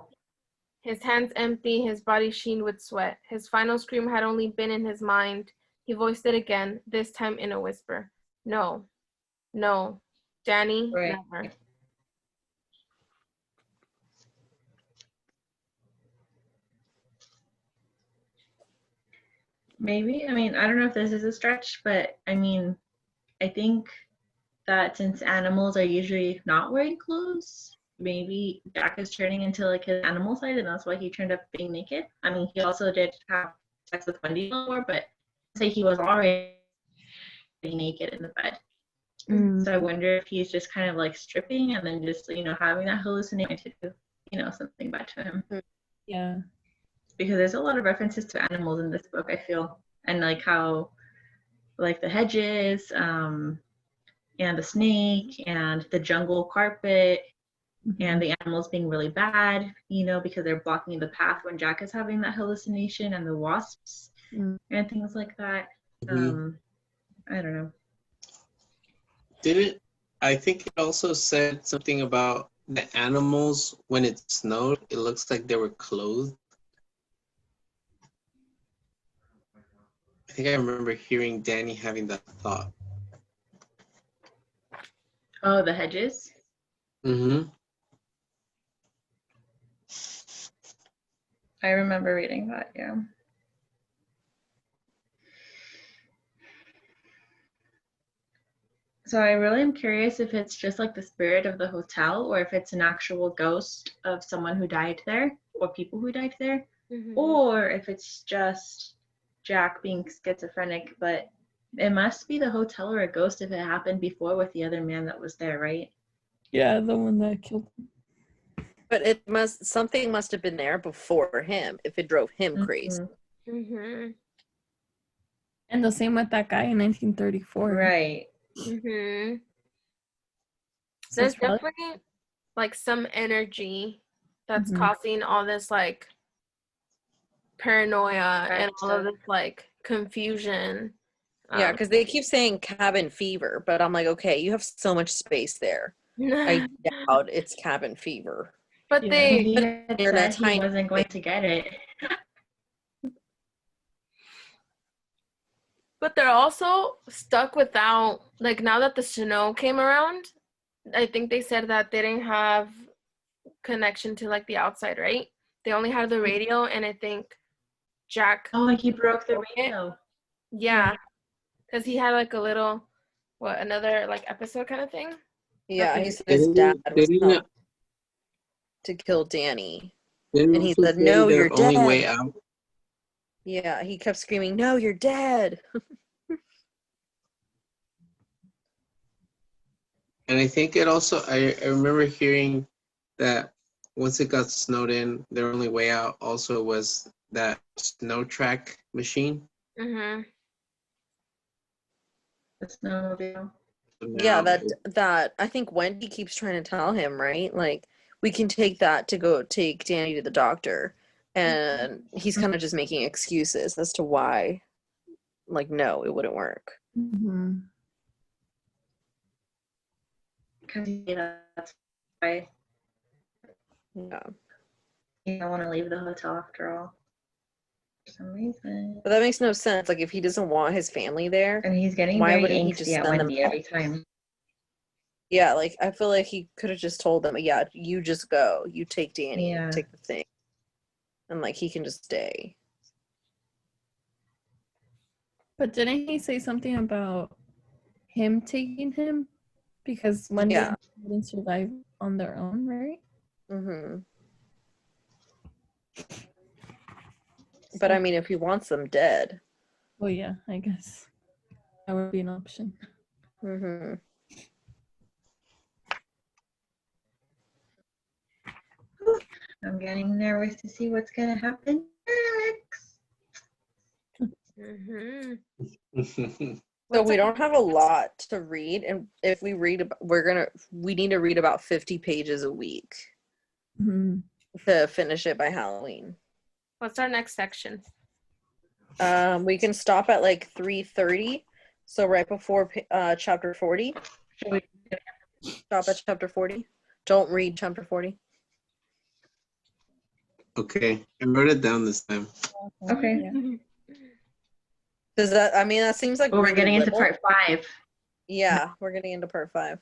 Speaker 1: His hands empty, his body sheen with sweat. His final scream had only been in his mind. He voiced it again, this time in a whisper. No. No. Danny,
Speaker 4: Right.
Speaker 1: never.
Speaker 4: Maybe. I mean, I don't know if this is a stretch, but I mean, I think that since animals are usually not wearing clothes, maybe Jack is turning into like his animal side, and that's why he turned up being naked. I mean, he also did have sex with Wendy before, but say he was already naked in the bed.
Speaker 3: Mm.
Speaker 4: So I wonder if he's just kind of like stripping and then just, you know, having that hallucination to do, you know, something bad to him.
Speaker 3: Yeah.
Speaker 4: Because there's a lot of references to animals in this book, I feel. And like how, like the hedges, and the snake, and the jungle carpet, and the animals being really bad, you know, because they're blocking the path when Jack is having that hallucination, and the wasps
Speaker 3: Mm.
Speaker 4: and things like that.
Speaker 5: Mhm.
Speaker 4: I don't know.
Speaker 5: I think it also said something about the animals when it snowed, it looks like they were clothed. I think I remember hearing Danny having that thought.
Speaker 4: Oh, the hedges?
Speaker 5: Mm-hmm.
Speaker 4: I remember reading that, yeah. So I really am curious if it's just like the spirit of the hotel or if it's an actual ghost of someone who died there or people who died there,
Speaker 1: Mhm.
Speaker 4: or if it's just Jack being schizophrenic. But it must be the hotel or a ghost if it happened before with the other man that was there, right?
Speaker 3: Yeah, the one that killed him.
Speaker 6: But something must have been there before him if it drove him crazy.
Speaker 4: Mhm.
Speaker 1: Mhm.
Speaker 3: And the same with that guy in 1934.
Speaker 4: Right.
Speaker 1: Mhm.
Speaker 3: So
Speaker 1: There's
Speaker 3: it's probably-
Speaker 1: definitely like some energy that's
Speaker 3: Mhm.
Speaker 1: causing all this like paranoia and all of
Speaker 4: Stuff.
Speaker 1: this like confusion.
Speaker 6: Yeah, because they keep saying cabin fever, but I'm like, okay, you have so much space there. I doubt it's cabin fever.
Speaker 1: but
Speaker 4: Yeah,
Speaker 1: they
Speaker 4: he had
Speaker 6: You're
Speaker 4: said
Speaker 6: not
Speaker 4: he
Speaker 6: tiny.
Speaker 4: wasn't going to get it.
Speaker 1: But they're also stuck without, like, now that the snow came around, I think they said that they didn't have connection to like the outside, right? They only had the radio, and I think Jack,
Speaker 4: Oh, he broke the
Speaker 1: broke it?
Speaker 4: radio.
Speaker 1: yeah, because he had like a little, another like episode kind of thing.
Speaker 6: Yeah,
Speaker 4: Okay.
Speaker 6: he said his dad was
Speaker 5: Didn't
Speaker 6: telling to kill Danny.
Speaker 5: Didn't
Speaker 6: And he
Speaker 5: he
Speaker 6: said,
Speaker 5: say
Speaker 6: "No,
Speaker 5: their
Speaker 6: you're
Speaker 5: only
Speaker 6: dead."
Speaker 5: way out?
Speaker 6: Yeah, he kept screaming, "No, you're dead."
Speaker 5: And I think it also, I remember hearing that once it got snowed in, their only way out also was that snow track machine.
Speaker 1: Mm-hmm.
Speaker 4: The snowmobile.
Speaker 5: So
Speaker 6: Yeah,
Speaker 5: now
Speaker 6: that I think Wendy keeps trying to tell him, right? Like, we can take that to go take Danny to the doctor. And he's kind of just making excuses as to why, like, no, it wouldn't work.
Speaker 3: Mhm.
Speaker 4: Because that's why
Speaker 6: Yeah.
Speaker 4: he don't want to leave the hotel after all. For some reason.
Speaker 6: But that makes no sense. Like, if he doesn't want his family there,
Speaker 4: And he's getting
Speaker 6: why
Speaker 4: very
Speaker 6: wouldn't he just
Speaker 4: angsty at
Speaker 6: send them
Speaker 4: Wendy every time.
Speaker 6: yeah, like, I feel like he could have just told them, yeah, you just go. You take Danny,
Speaker 4: Yeah.
Speaker 6: take the thing. And, like, he can just stay.
Speaker 3: But didn't he say something about him taking him? Because Wendy
Speaker 6: Yeah.
Speaker 3: didn't survive on their own, right?
Speaker 6: Mm-hmm. But I mean, if he wants them dead.
Speaker 3: Well, yeah, I guess that would be an option.
Speaker 6: Mm-hmm.
Speaker 4: I'm getting nervous to see what's gonna happen next.
Speaker 1: Mm-hmm.
Speaker 6: So we don't have a lot to read, and if we read, we need to read about 50 pages a week
Speaker 3: Mhm.
Speaker 6: to finish it by Halloween.
Speaker 1: What's our next section?
Speaker 6: We can stop at like 3:30, so right before chapter 40.
Speaker 4: Should we-
Speaker 6: Stop at chapter 40. Don't read chapter 40.
Speaker 5: Okay, I wrote it down this time.
Speaker 4: Okay.
Speaker 3: Yeah.
Speaker 6: Does that? I mean, that seems like
Speaker 4: Well, we're
Speaker 6: really
Speaker 4: getting into
Speaker 6: little.
Speaker 4: part 5.
Speaker 6: Yeah, we're getting into part 5.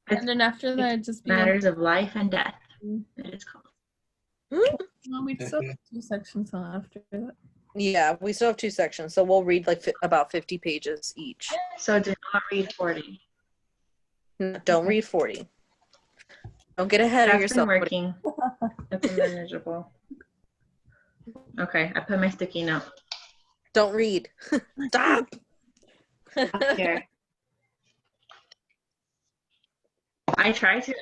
Speaker 3: And then after that, it'd just be
Speaker 4: Matters of life and death.
Speaker 3: Mm.
Speaker 4: It is called.
Speaker 3: no, we'd still have 2 sections on after that.
Speaker 6: Yeah, we still have 2 sections, so we'll read like about 50 pages each.
Speaker 4: So do not read 40.
Speaker 6: Don't read 40. Don't get ahead of
Speaker 4: That's been
Speaker 6: yourself.
Speaker 4: working. It's been manageable. Okay, I put my sticky note.
Speaker 6: Don't read. Stop.
Speaker 4: Here. I try to.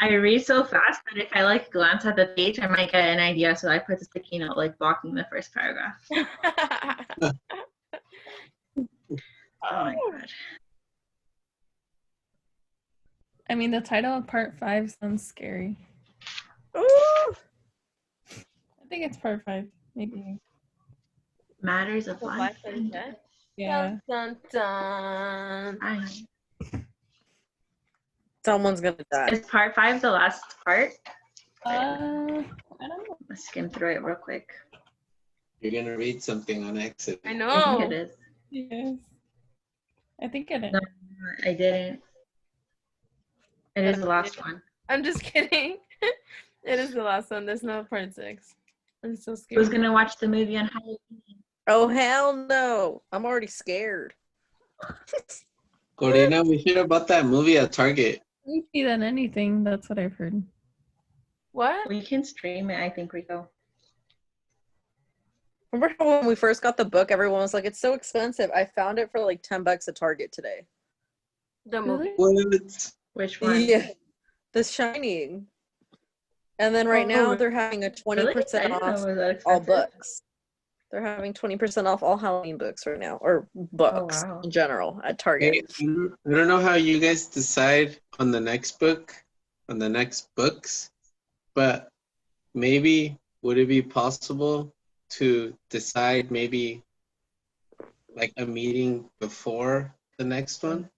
Speaker 4: I read so fast that if I like glance at the page, I might get an idea. So I put the sticky note like blocking the first paragraph. Oh my god.
Speaker 3: I mean, the title of part 5 sounds scary.
Speaker 6: Ooh.
Speaker 3: I think it's part 5, maybe.
Speaker 4: Matters of
Speaker 1: Life
Speaker 4: life
Speaker 1: and
Speaker 4: and
Speaker 1: death.
Speaker 4: death.
Speaker 3: Yeah.
Speaker 1: Dun, dun, dun.
Speaker 4: I-
Speaker 6: Someone's gonna die.
Speaker 4: Is part 5 the last part?
Speaker 3: I don't know.
Speaker 4: Let's skim through it real quick.
Speaker 5: You're gonna read something on accident.
Speaker 1: I
Speaker 4: I
Speaker 1: know.
Speaker 4: think it is.
Speaker 3: Yes. I think it is.
Speaker 4: No. I didn't. It is the last one.
Speaker 1: I'm just kidding. It is the last one. There's no part 6. I'm so scared.
Speaker 4: Who's gonna watch the movie on Halloween?
Speaker 6: Oh hell no! I'm already scared.
Speaker 5: Corina, we should have bought that movie at Target.
Speaker 3: Creepy than anything. That's what I've heard.
Speaker 1: What?
Speaker 4: We can stream it, I think, Rico.
Speaker 6: Remember how when we first got the book, everyone was like, "It's so expensive." I found it for like $10 at Target today.
Speaker 1: The movie?
Speaker 5: What?
Speaker 4: Which one?
Speaker 6: Yeah, The Shining. And then right
Speaker 4: Oh,
Speaker 6: now
Speaker 4: really?
Speaker 6: they're having a
Speaker 4: Really?
Speaker 6: 20%
Speaker 4: I didn't know
Speaker 6: off
Speaker 4: it was that
Speaker 6: all
Speaker 4: expensive.
Speaker 6: books. They're having 20% off all Halloween books right now, or books
Speaker 4: wow.
Speaker 6: in general at
Speaker 5: Hey,
Speaker 6: Target.
Speaker 5: I don't know how you guys decide on the next book, on the next books, but maybe would it be possible to decide maybe like a meeting before the next one?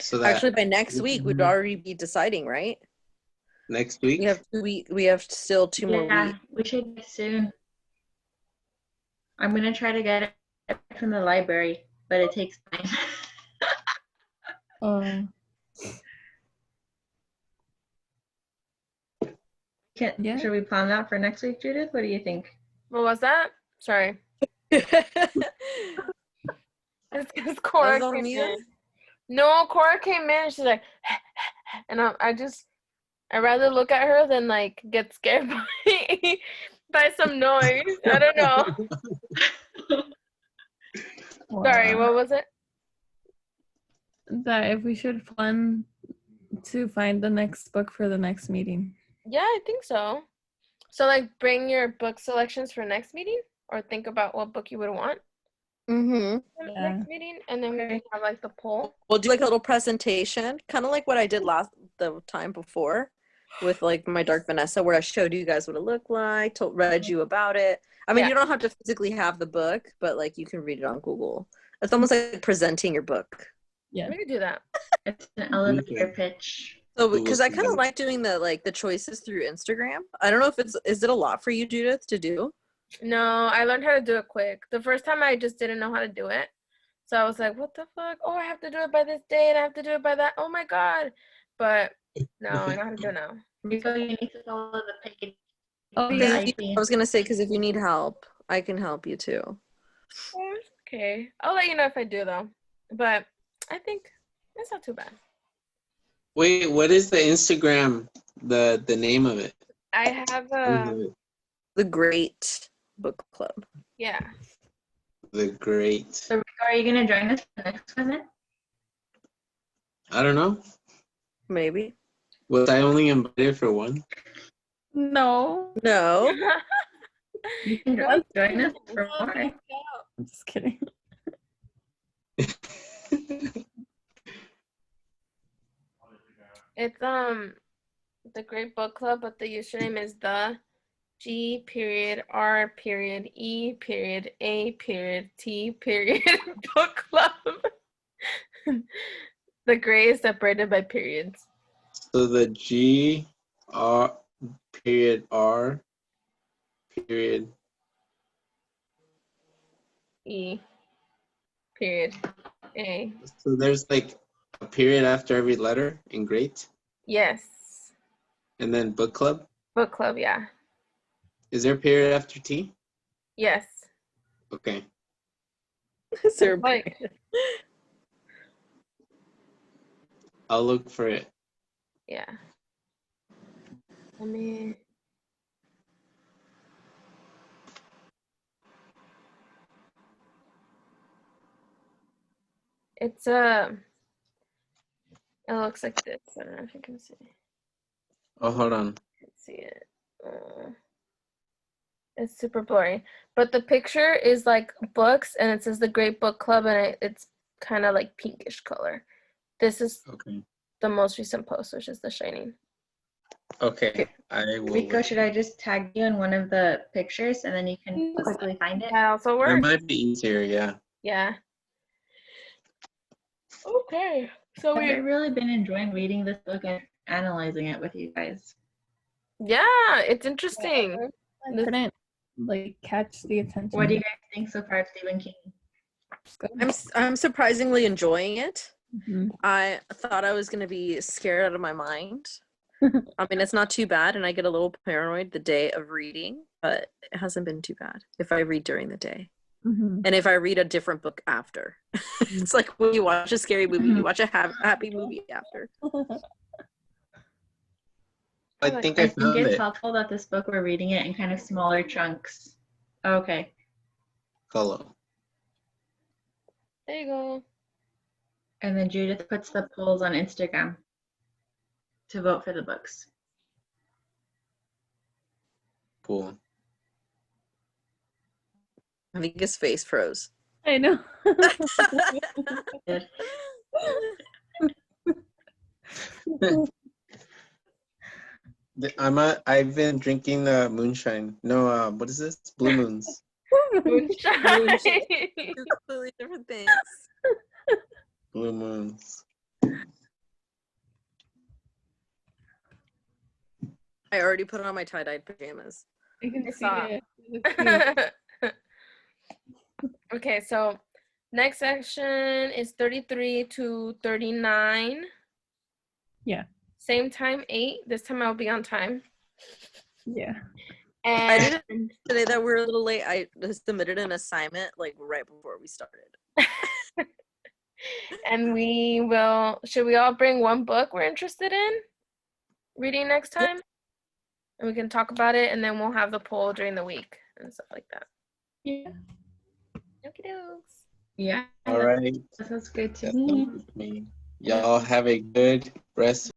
Speaker 5: So that
Speaker 6: Actually, by next week we'd already be deciding, right?
Speaker 5: next week?
Speaker 6: We have still 2 more
Speaker 4: Yeah,
Speaker 6: weeks.
Speaker 4: we should get soon. I'm gonna try to get it from the library, but it takes time.
Speaker 3: Yeah.
Speaker 4: Should we plan that for next week, Judith? What do you think?
Speaker 1: What was that? Sorry. It's because Cora
Speaker 6: Was on
Speaker 1: came
Speaker 6: mute?
Speaker 1: in. No, Cora came in and she's like, and I'd rather look at her than like get scared by some noise. I don't know. Sorry, what was it?
Speaker 3: That if we should plan to find the next book for the next meeting.
Speaker 1: Yeah, I think so. So like bring your book selections for next meeting or think about what book you would want
Speaker 6: Mm-hmm.
Speaker 1: for
Speaker 3: Yeah.
Speaker 1: next meeting and then we can have like the poll.
Speaker 6: We'll do like a little presentation, kind of like what I did the time before with like my Dark Vanessa, where I showed you guys what it looked like, read you about it. I mean,
Speaker 1: Yeah.
Speaker 6: you don't have to physically have the book, but like you can read it on Google. It's almost like presenting your book.
Speaker 3: Yeah.
Speaker 1: We could do that.
Speaker 4: It's an elevator pitch.
Speaker 6: So
Speaker 5: Google
Speaker 6: because I kind of
Speaker 5: Slides.
Speaker 6: like doing the choices through Instagram. I don't know if is it a lot for you, Judith, to do?
Speaker 1: No, I learned how to do it quick. The first time I just didn't know how to do it. So I was like, what the fuck? Oh, I have to do it by this date. I have to do it by that. Oh my God. But no, I know how to do it now.
Speaker 4: Rico, you need to follow the page.
Speaker 3: Oh,
Speaker 4: on
Speaker 3: yeah.
Speaker 4: the
Speaker 6: I
Speaker 4: IP.
Speaker 6: was gonna say because if you need help, I can help you too.
Speaker 1: Oh, it's okay. I'll let you know if I do though. But I think It's not too bad.
Speaker 5: Wait, what is the Instagram? The name of it?
Speaker 1: I have
Speaker 6: The Great Book Club.
Speaker 1: yeah.
Speaker 5: The Great.
Speaker 4: So, Rico, are you gonna join us for the next one then?
Speaker 5: I don't know.
Speaker 6: Maybe.
Speaker 5: Was I only invited for one?
Speaker 3: No,
Speaker 6: No.
Speaker 4: You can
Speaker 1: No,
Speaker 4: join us for
Speaker 1: no,
Speaker 4: more.
Speaker 3: I'm just kidding.
Speaker 1: It's the Great Book Club, but the username is the G.R.E.A.T. Book Club. The gray is separated by periods.
Speaker 5: So the G R period R period
Speaker 1: E period A.
Speaker 5: so there's like a period after every letter in great,
Speaker 1: Yes.
Speaker 5: and then book club.
Speaker 1: Book club, yeah.
Speaker 5: Is there a period after T?
Speaker 1: Yes.
Speaker 5: Okay.
Speaker 6: Is there a
Speaker 1: Like-
Speaker 6: period?
Speaker 5: I'll look for it.
Speaker 1: Yeah. Let me. It's it looks like this. I don't know if you can see.
Speaker 5: Oh, hold on.
Speaker 1: Can't see it. It's super blurry, but the picture is like books, and it says the Great Book Club, and it's kind of like pinkish color. This is
Speaker 5: Okay.
Speaker 1: the most recent post, which is The Shining.
Speaker 5: Okay. I will.
Speaker 4: Rico,
Speaker 5: look.
Speaker 4: should I just tag you in one of the pictures and then you can quickly find it?
Speaker 1: That also
Speaker 5: That
Speaker 1: works.
Speaker 5: might be easier. Yeah.
Speaker 1: Yeah. Okay. So
Speaker 4: I've
Speaker 1: we.
Speaker 4: really been enjoying reading this book and analyzing it with you guys.
Speaker 1: Yeah, it's interesting.
Speaker 3: I couldn't like catch the attention.
Speaker 4: What do you guys think so far of Stephen King?
Speaker 6: I'm surprisingly enjoying it.
Speaker 3: Mhm.
Speaker 6: I thought I was gonna be scared out of my mind. I mean, it's not too bad, and I get a little paranoid the day of reading, but it hasn't been too bad if I read during the day.
Speaker 3: Mhm.
Speaker 6: And if I read a different book after. It's like when you watch a scary movie, you watch a happy movie after.
Speaker 5: I think I
Speaker 4: I think
Speaker 5: found
Speaker 4: it's
Speaker 5: it.
Speaker 4: helpful that this book we're reading it in kind of smaller chunks. Okay.
Speaker 5: Follow.
Speaker 1: There you go.
Speaker 4: And then Judith puts the polls on Instagram to vote for the books.
Speaker 5: Cool.
Speaker 6: I think his face froze.
Speaker 3: I know.
Speaker 5: I've been drinking moonshine. No, what is this? Blue Moons.
Speaker 1: Moonshine.
Speaker 6: Two completely different things.
Speaker 5: Blue Moons.
Speaker 6: I already put on my tie-dyed pajamas.
Speaker 3: I can
Speaker 1: I
Speaker 3: see
Speaker 1: saw.
Speaker 3: it. It looks cute.
Speaker 1: Okay, so next section is 33 to 39.
Speaker 3: Yeah.
Speaker 1: Same time, 8. This time I'll be on time.
Speaker 3: Yeah.
Speaker 6: I
Speaker 1: And
Speaker 6: didn't today that we're a little late. I submitted an assignment like right before we started.
Speaker 1: and should we all bring one book we're interested in reading next time? And we can talk about it, and then we'll have the poll during the week and stuff like that.
Speaker 3: Yeah.
Speaker 1: Okie dokes.
Speaker 4: Yeah.
Speaker 5: All right.
Speaker 4: That sounds good to
Speaker 5: That
Speaker 4: me.
Speaker 5: sounds good to me. Y'all have a good rest